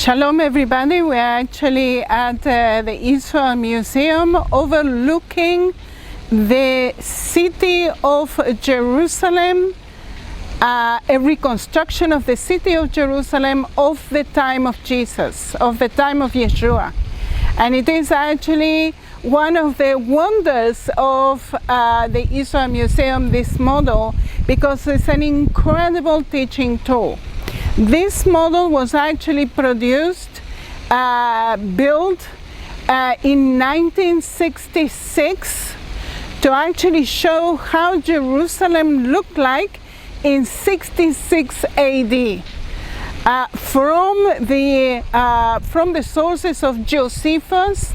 Shalom everybody, we're actually at the Israel Museum overlooking the city of Jerusalem, a reconstruction of the city of Jerusalem of the time of Jesus, of the time of Yeshua. And it is actually one of the wonders of the Israel Museum, this model, because it's an incredible teaching tool. This model was actually produced, built in 1966 to actually show how Jerusalem looked like in 66 AD. From the sources of Josephus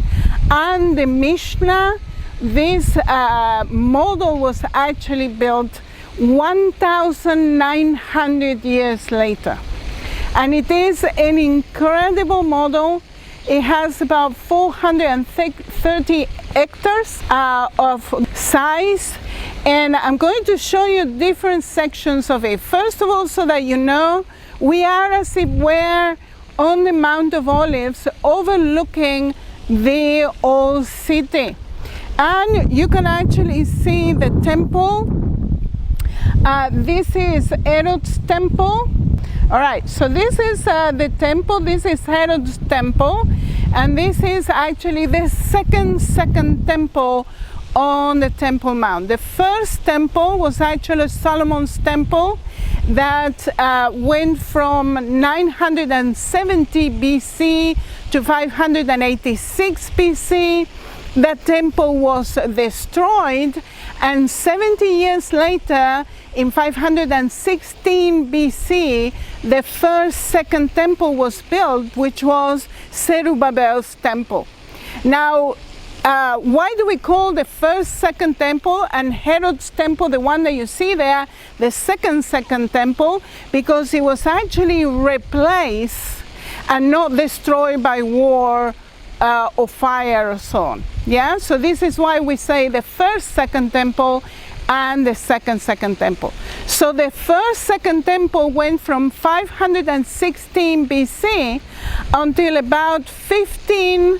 and the Mishnah, this model was actually built 1,900 years later. And it is an incredible model. It has about 430 hectares of size. And I'm going to show you different sections of it. First of all, so that you know, we are as if we're on the Mount of Olives overlooking the old city. And you can actually see the temple. This is Herod's temple. All right, so this is the temple. This is Herod's temple, and this is actually the second temple on the Temple Mount. The first temple was actually Solomon's temple that went from 970 BC to 586 BC. That temple was destroyed, and 70 years later, in 516 BC, the second temple was built, which was Zerubbabel's temple. Now, why do we call the second temple and Herod's temple, the one that you see there, the second temple? Because it was actually replaced and not destroyed by war or fire or so on. Yeah, so this is why we say the second temple and the second temple. So the second temple went from 516 BC until about 15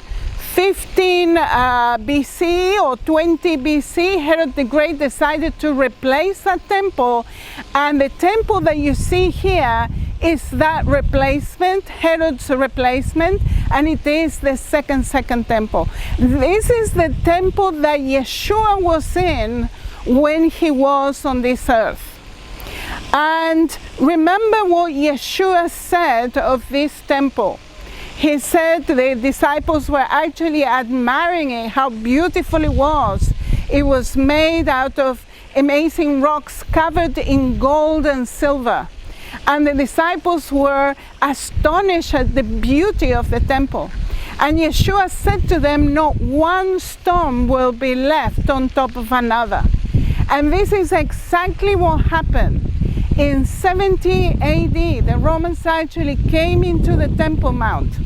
BC or 20 BC. Herod the Great decided to replace that temple, and the temple that you see here is that replacement, Herod's replacement, and it is the second temple. This is the temple that Yeshua was in when he was on this earth. And remember what Yeshua said of this temple. He said the disciples were actually admiring it, how beautiful it was. It was made out of amazing rocks covered in gold and silver. And the disciples were astonished at the beauty of the temple. And Yeshua said to them, not one stone will be left on top of another. And this is exactly what happened. In 70 AD, the Romans actually came into the Temple Mount,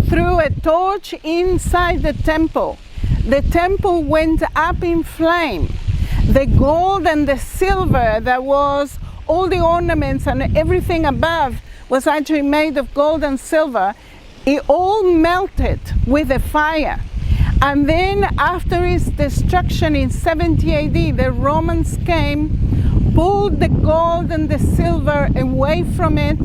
threw a torch inside the temple. The temple went up in flame. The gold and the silver that was all the ornaments and everything above was actually made of gold and silver. It all melted with the fire. And then after its destruction in 70 AD, the Romans came, pulled the gold and the silver away from it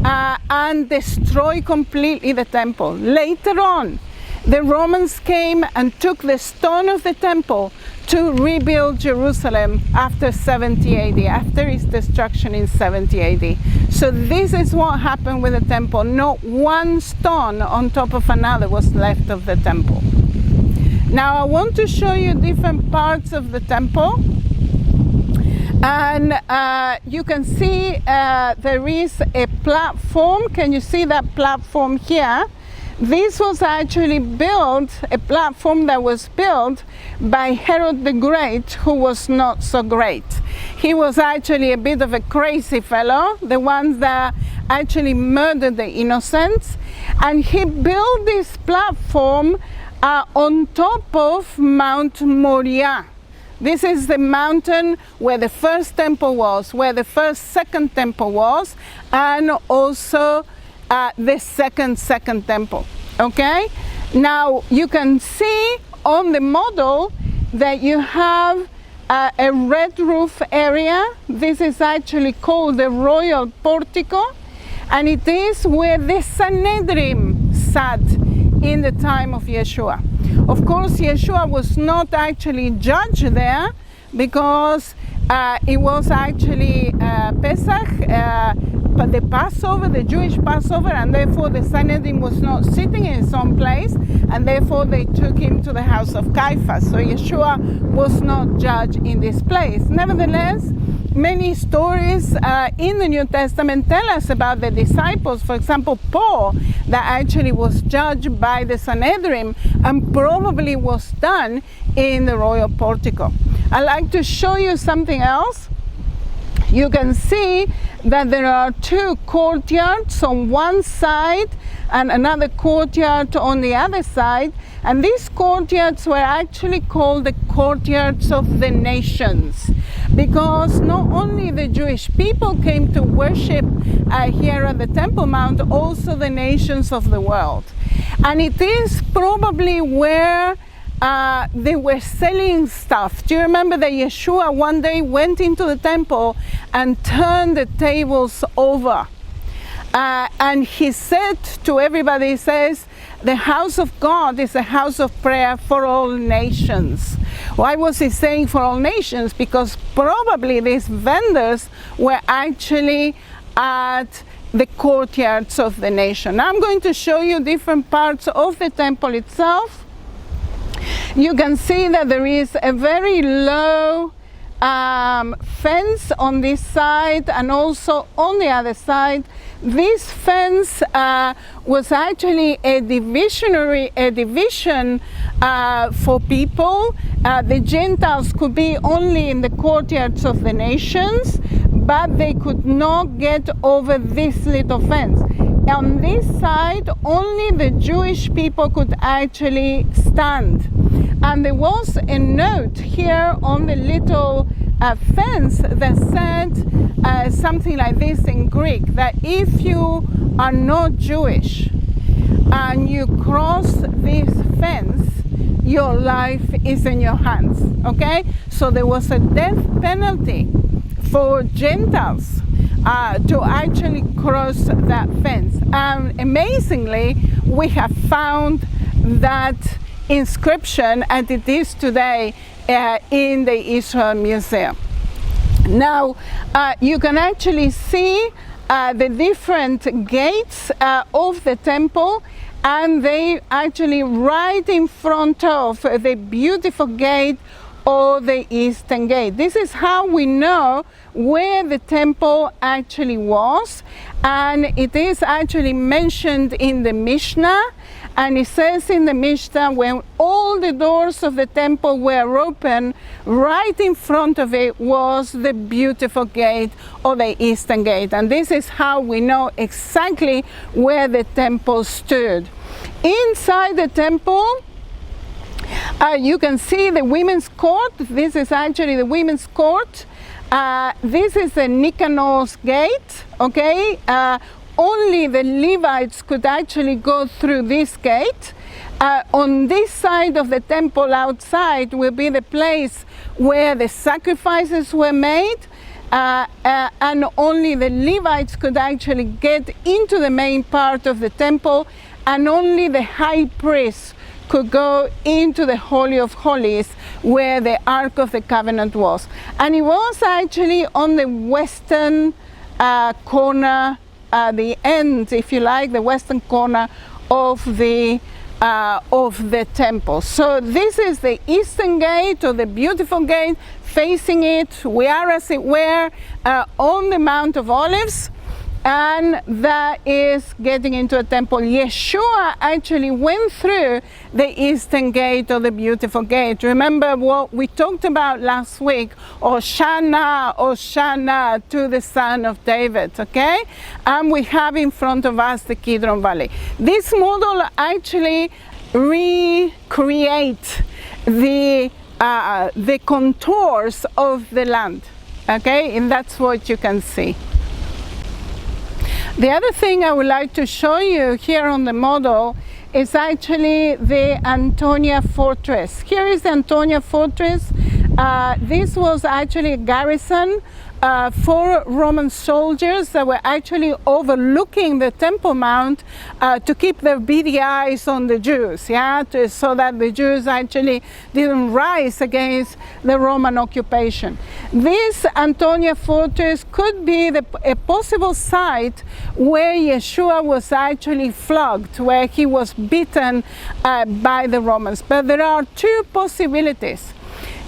and destroyed completely the temple. Later on, the Romans came and took the stone of the temple to rebuild Jerusalem after 70 AD, after its destruction in 70 AD. So this is what happened with the temple. Not one stone on top of another was left of the temple. Now I want to show you different parts of the temple. And you can see there is a platform. Can you see that platform here? This was actually built, a platform that was built by Herod the Great, who was not so great. He was actually a bit of a crazy fellow, the ones that actually murdered the innocents. And he built this platform on top of Mount Moriah. This is the mountain where the first temple was, where the second temple was, and also the second temple. Okay, now you can see on the model that you have a red roof area. This is actually called the royal portico, and it is where the Sanhedrin sat in the time of Yeshua. Of course, Yeshua was not actually judged there, because it was actually Pesach, the Passover, the Jewish Passover, and therefore the Sanhedrin was not sitting in his own place, and therefore they took him to the house of Caiaphas. So Yeshua was not judged in this place. Nevertheless, many stories in the New Testament tell us about the disciples. For example, Paul, that actually was judged by the Sanhedrin and probably was done in the royal portico. I'd like to show you something else. You can see that there are two courtyards on one side and another courtyard on the other side, and these courtyards were actually called the courtyards of the nations, because not only the Jewish people came to worship here at the Temple Mount, also the nations of the world. And it is probably where they were selling stuff. Do you remember that Yeshua one day went into the temple and turned the tables over? And he said to everybody, he says, the house of God is a house of prayer for all nations. Why was he saying for all nations? Because probably these vendors were actually at the courtyards of the nation. Now I'm going to show you different parts of the temple itself. You can see that there is a very low fence on this side and also on the other side. This fence was actually a division for people. The Gentiles could be only in the courtyards of the nations, but they could not get over this little fence. On this side, only the Jewish people could actually stand. And there was a note here on the little fence that said something like this in Greek, that if you are not Jewish and you cross this fence, your life is in your hands. Okay? So there was a death penalty for Gentiles to actually cross that fence. And amazingly, we have found that inscription, and it is today in the Israel Museum. Now, you can actually see the different gates of the temple, and they actually right in front of the beautiful gate or the eastern gate. This is how we know where the temple actually was, and it is actually mentioned in the Mishnah. And it says in the Mishnah, when all the doors of the temple were open, right in front of it was the beautiful gate or the eastern gate. And this is how we know exactly where the temple stood. Inside the temple, you can see the women's court. This is actually the women's court. This is the Nicanor's gate, okay? Only the Levites could actually go through this gate. On this side of the temple outside will be the place where the sacrifices were made, and only the Levites could actually get into the main part of the temple, and only the high priest could go into the Holy of Holies where the Ark of the Covenant was. And it was actually on the western corner, the end, if you like, the western corner of the temple. So this is the eastern gate, or the beautiful gate, facing it. We are, as it were, on the Mount of Olives, and that is getting into a temple. Yeshua actually went through the eastern gate, or the beautiful gate. Remember what we talked about last week, Hosanna, Hosanna to the Son of David, okay? And we have in front of us the Kidron Valley. This model actually recreate the contours of the land, okay? And that's what you can see. The other thing I would like to show you here on the model is actually the Antonia Fortress. Here is the Antonia Fortress. This was actually a garrison for Roman soldiers that were actually overlooking the Temple Mount to keep their beady eyes on the Jews, so that the Jews actually didn't rise against the Roman occupation. This Antonia Fortress could be a possible site where Yeshua was actually flogged, where he was beaten by the Romans. But there are two possibilities.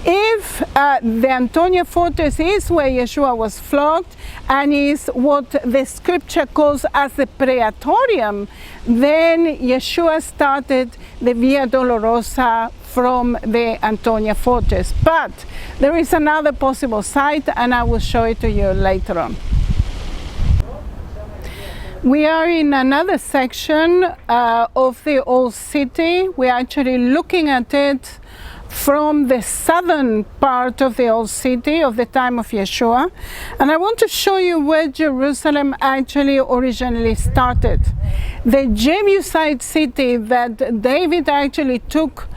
If the Antonia Fortress is where Yeshua was flogged and is what the scripture calls as the Praetorium, then Yeshua started the Via Dolorosa from the Antonia Fortress. But there is another possible site, and I will show it to you later on. We are in another section of the old city. We're actually looking at it from the southern part of the old city of the time of Yeshua. And I want to show you where Jerusalem actually originally started. The Jebusite city that David actually took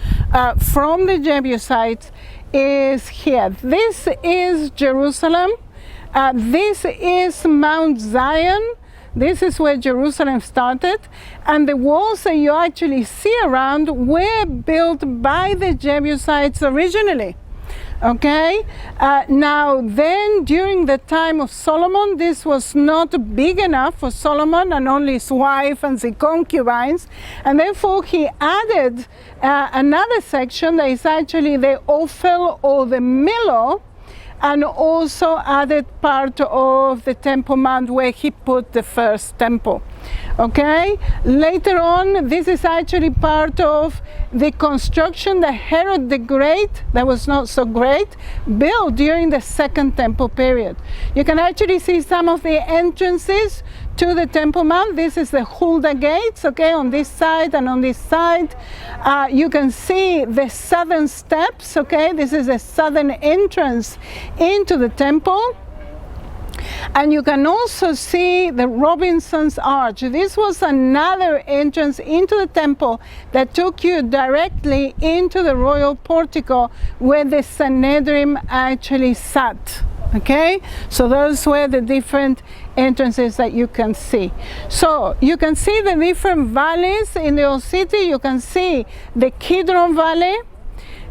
from the Jebusites is here. This is Jerusalem. This is Mount Zion. This is where Jerusalem started, and the walls that you actually see around were built by the Jebusites originally. Okay, now then during the time of Solomon, this was not big enough for Solomon and only his wife and the concubines, and therefore he added another section that is actually the Ophel or the Millo, and also added part of the Temple Mount where he put the first temple. Okay, later on, this is actually part of the construction that Herod the Great, that was not so great, built during the Second Temple period. You can actually see some of the entrances to the Temple Mount. This is the Huldah gates, okay, on this side and on this side. You can see the southern steps, okay, this is the southern entrance into the temple. And you can also see the Robinson's Arch. This was another entrance into the temple that took you directly into the royal portico where the Sanhedrin actually sat. Okay, so those were the different entrances that you can see. So you can see the different valleys in the old city. You can see the Kidron Valley.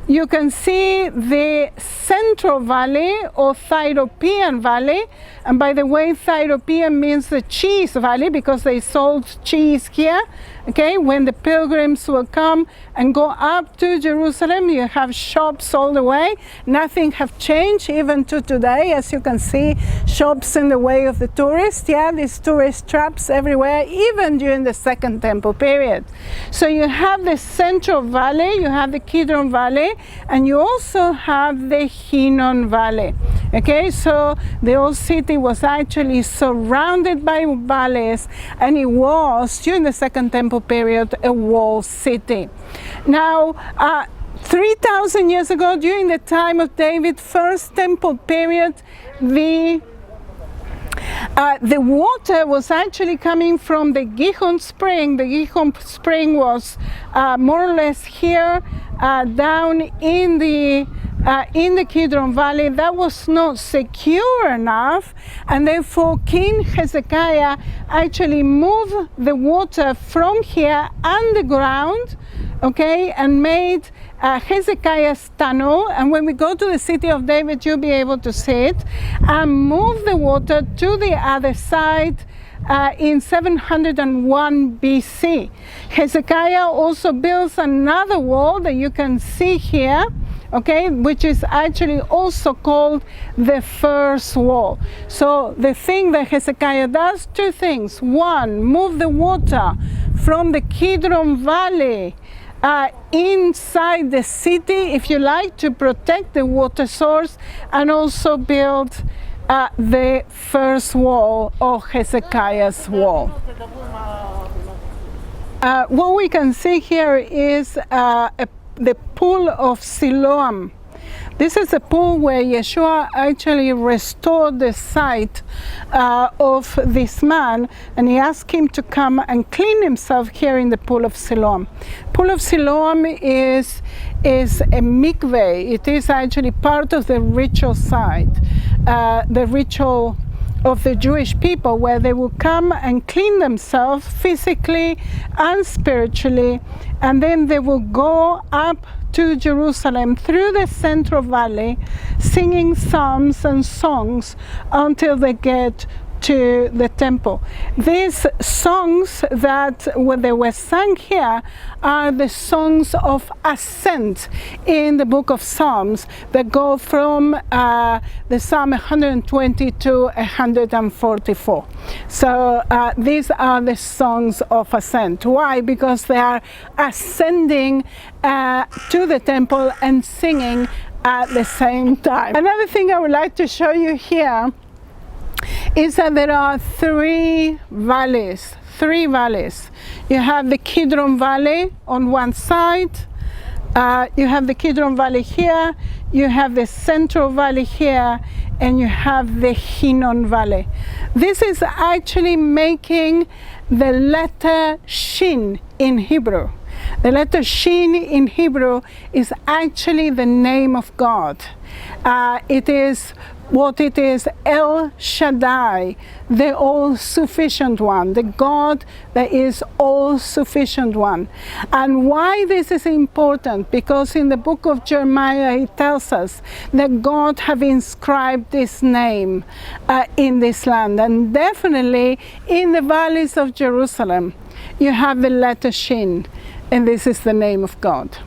You can see the Central Valley or Thyropean Valley. And by the way, Thyropean means the cheese valley because they sold cheese here. Okay, when the pilgrims will come and go up to Jerusalem, you have shops all the way. Nothing have changed even to today. As you can see, shops in the way of the tourists. Yeah, these tourist traps everywhere, even during the Second Temple period. So you have the Central Valley, you have the Kidron Valley, and you also have the Hinnom Valley. Okay, so the old city was actually surrounded by valleys, and it was, during the Second Temple period, a walled city. Now, 3,000 years ago, during the time of David, First Temple period, the water was actually coming from the Gihon spring. The Gihon spring was more or less here, down in the Kidron Valley. That was not secure enough, and therefore King Hezekiah actually moved the water from here underground, okay, and made Hezekiah's tunnel. And when we go to the city of David, you'll be able to see it, and move the water to the other side in 701 BC. Hezekiah also builds another wall that you can see here, okay, which is actually also called the first wall. So the thing that Hezekiah does, two things. One, move the water from the Kidron Valley inside the city, if you like, to protect the water source, and also build the first wall, or Hezekiah's wall. What we can see here is the pool of Siloam. This is a pool where Yeshua actually restored the sight of this man, and he asked him to come and clean himself here in the pool of Siloam. Pool of Siloam is a mikveh. It is actually part of the ritual site, the ritual of the Jewish people, where they will come and clean themselves physically and spiritually, and then they will go up to Jerusalem through the Central Valley, singing psalms and songs until they get to the temple. These songs that when they were sung here are the songs of ascent in the book of Psalms that go from the Psalm 120 to 144. So these are the songs of ascent. Why? Because they are ascending to the temple and singing at the same time. Another thing I would like to show you here is that there are three valleys. You have the Kidron Valley on one side, you have the Kidron Valley here, you have the Central Valley here, and you have the Hinnon Valley. This is actually making the letter Shin in Hebrew. The letter Shin in Hebrew is actually the name of God. It is El Shaddai, the all-sufficient one, the God that is all-sufficient one. And why this is important? Because in the book of Jeremiah it tells us that God have inscribed this name in this land. And definitely in the valleys of Jerusalem you have the letter Shin, and this is the name of God.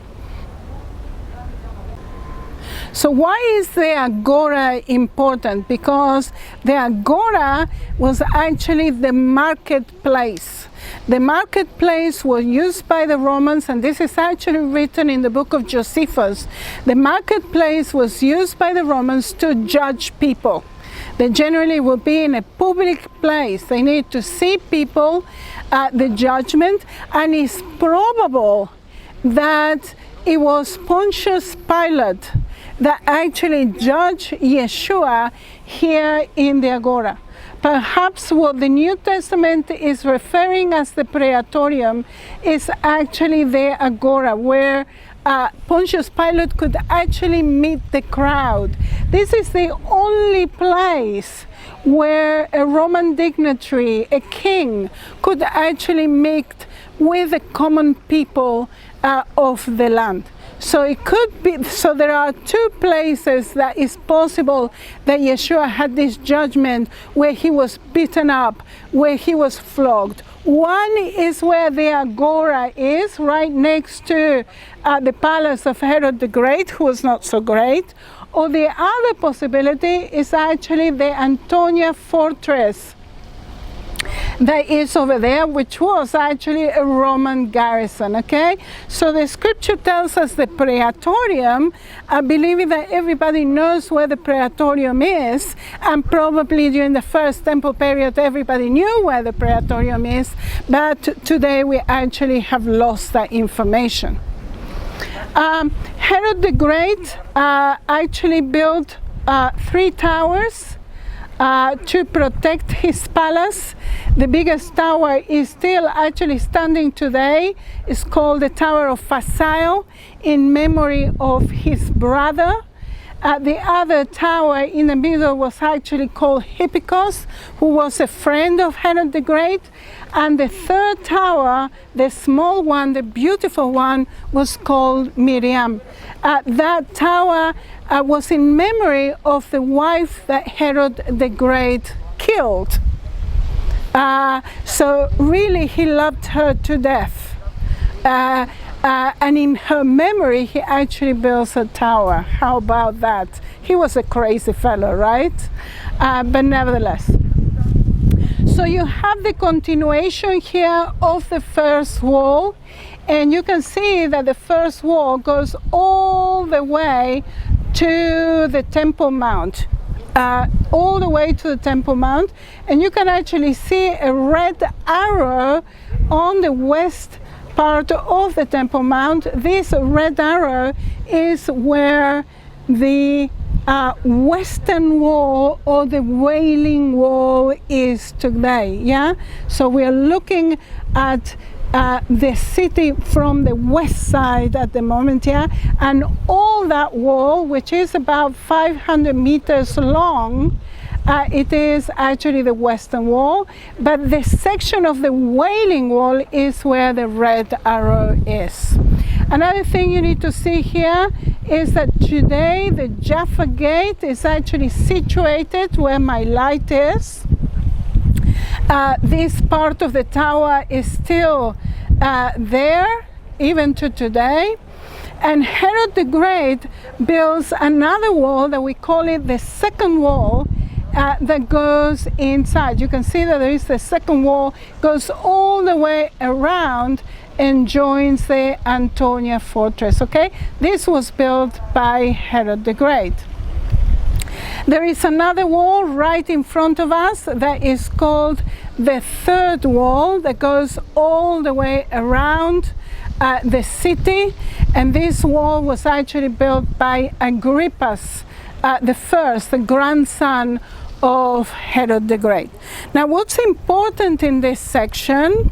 So why is the Agora important? Because the Agora was actually the marketplace. The marketplace was used by the Romans, and this is actually written in the book of Josephus. The marketplace was used by the Romans to judge people. They generally would be in a public place. They need to see people at the judgment, and it's probable that it was Pontius Pilate that actually judged Yeshua here in the Agora. Perhaps what the New Testament is referring as the Praetorium is actually the Agora, where Pontius Pilate could actually meet the crowd. This is the only place where a Roman dignitary, a king, could actually meet with the common people of the land. So it could be, so there are two places that is possible that Yeshua had this judgment, where he was beaten up, where he was flogged. One is where the Agora is, right next to the palace of Herod the Great, who was not so great. Or the other possibility is actually the Antonia fortress that is over there, which was actually a Roman garrison. Okay, so the scripture tells us the Praetorium. I believe that everybody knows where the Praetorium is, and probably during the first temple period everybody knew where the Praetorium is, but today we actually have lost that information. Herod the Great actually built 3 towers to protect his palace. The biggest tower is still actually standing today. It's called the Tower of Phasael, in memory of his brother. The other tower in the middle was actually called Hippicus, who was a friend of Herod the Great. And the third tower, the small one, the beautiful one, was called Miriam. That tower was in memory of the wife that Herod the Great killed. So really he loved her to death. And in her memory he actually builds a tower. How about that? He was a crazy fellow, right? But nevertheless. So you have the continuation here of the first wall, and you can see that the first wall goes all the way to the Temple Mount. All the way to the Temple Mount, and you can actually see a red arrow on the west part of the Temple Mount. This red arrow is where the western wall or the Wailing Wall is today. Yeah, so we are looking at the city from the west side at the moment. Yeah, and all that wall, which is about 500 meters long, it is actually the western wall, but the section of the Wailing Wall is where the red arrow is. Another thing you need to see here is that today the Jaffa Gate is actually situated where my light is. This part of the tower is still there even to today. And Herod the Great builds another wall that we call it the second wall, that goes inside. You can see that there is the second wall, goes all the way around and joins the Antonia fortress. Okay, this was built by Herod the Great. There is another wall right in front of us that is called the third wall, that goes all the way around the city, and this wall was actually built by Agrippas the first, the grandson of Herod the Great. Now, what's important in this section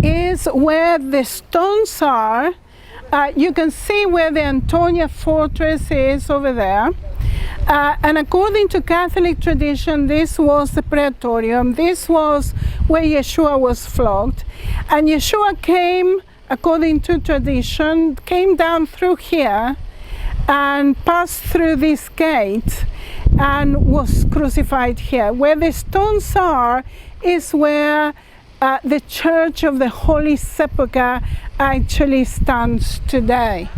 is where the stones are. You can see where the Antonia fortress is over there. And according to Catholic tradition, this was the praetorium. This was where Yeshua was flogged. And Yeshua came, according to tradition, came down through here and passed through this gate and was crucified here. Where the stones are is where the Church of the Holy Sepulchre actually stands today.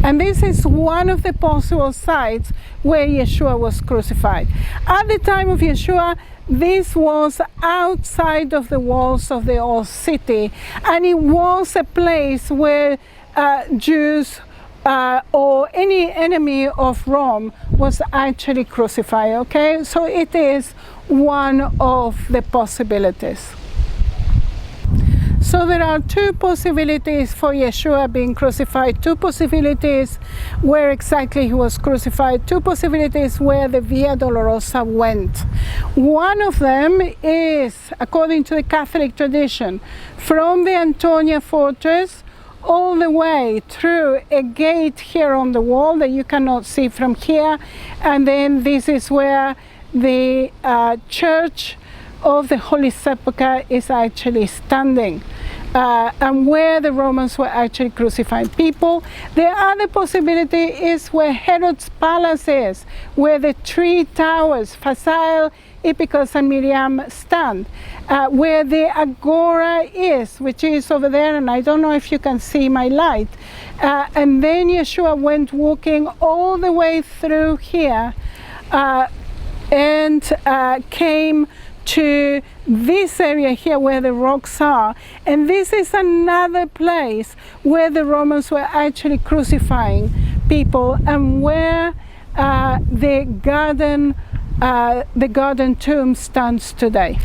And this is one of the possible sites where Yeshua was crucified. At the time of Yeshua, this was outside of the walls of the old city, and it was a place where Jews or any enemy of Rome was actually crucified. Okay, so it is one of the possibilities. So there are two possibilities for Yeshua being crucified, two possibilities where exactly he was crucified, two possibilities where the Via Dolorosa went. One of them is, according to the Catholic tradition, from the Antonia fortress all the way through a gate here on the wall that you cannot see from here, and then this is where the Church of the Holy Sepulchre is actually standing, and where the Romans were actually crucifying people. The other possibility is where Herod's palace is, where the three towers, Phasael, Ipicus and Miriam stand, where the Agora is, which is over there, and I don't know if you can see my light. And then Yeshua went walking all the way through here and came to this area here where the rocks are, and this is another place where the Romans were actually crucifying people, and where the garden tomb stands today.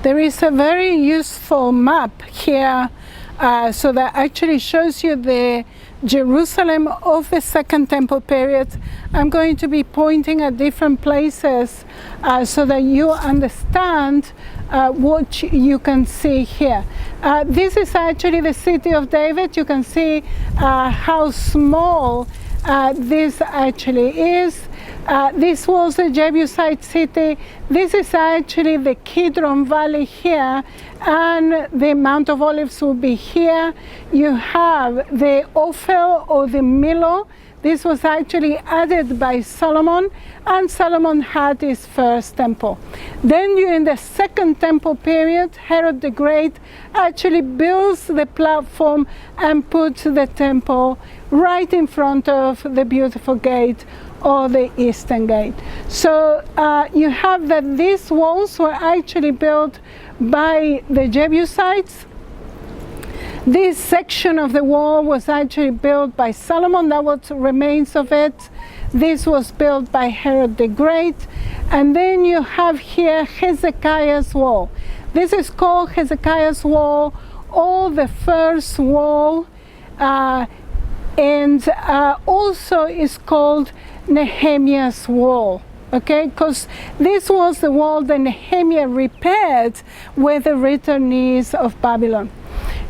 There is a very useful map here, so that actually shows you the Jerusalem of the Second Temple period. I'm going to be pointing at different places so that you understand what you can see here. This is actually the city of David. You can see how small this actually is. This was the Jebusite city. This is actually the Kidron Valley here, and the Mount of Olives will be here. You have the Ophel or the Millo. This was actually added by Solomon, and Solomon had his first temple. Then during the Second Temple period, Herod the Great actually builds the platform and puts the temple right in front of the beautiful gate, or the Eastern Gate. So you have that these walls were actually built by the Jebusites. This section of the wall was actually built by Solomon. That was remains of it. This was built by Herod the Great. And then you have here Hezekiah's wall. This is called Hezekiah's wall, or the first wall, and also is called Nehemiah's wall. Okay, because this was the wall that Nehemiah repaired with the returnees of Babylon.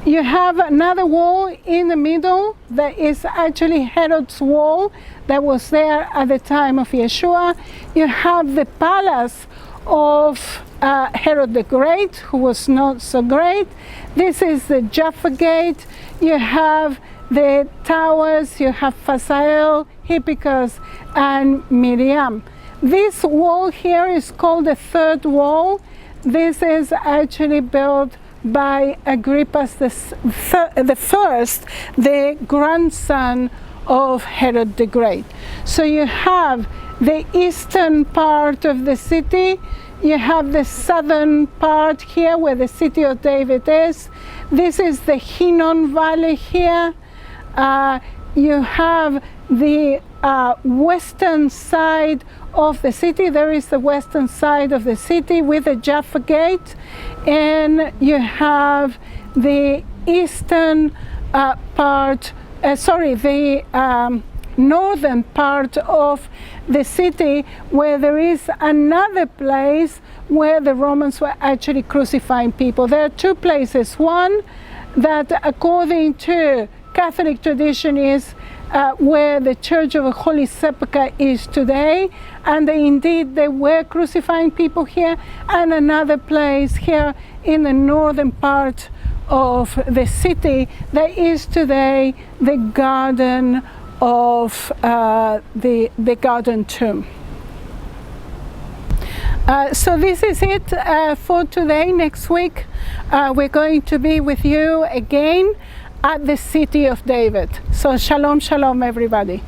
You have another wall in the middle that is actually Herod's wall that was there at the time of Yeshua. You have the palace of Herod the Great, who was not so great. This is the Jaffa Gate. You have the towers, you have Phasael, Hippicus, and Miriam. This wall here is called the third wall. This is actually built by Agrippa the first, the grandson of Herod the Great. So you have the eastern part of the city, you have the southern part here where the city of David is. This is the Hinnom Valley here. You have the western side of the city. There is the western side of the city with the Jaffa Gate, and you have the eastern part, the northern part of the city, where there is another place where the Romans were actually crucifying people. There are two places. One that, according to Catholic tradition, is where the Church of the Holy Sepulchre is today, and indeed they were crucifying people here, and another place here in the northern part of the city that is today the garden of the garden tomb. So this is it for today. Next week we're going to be with you again at the city of David. So shalom, shalom everybody.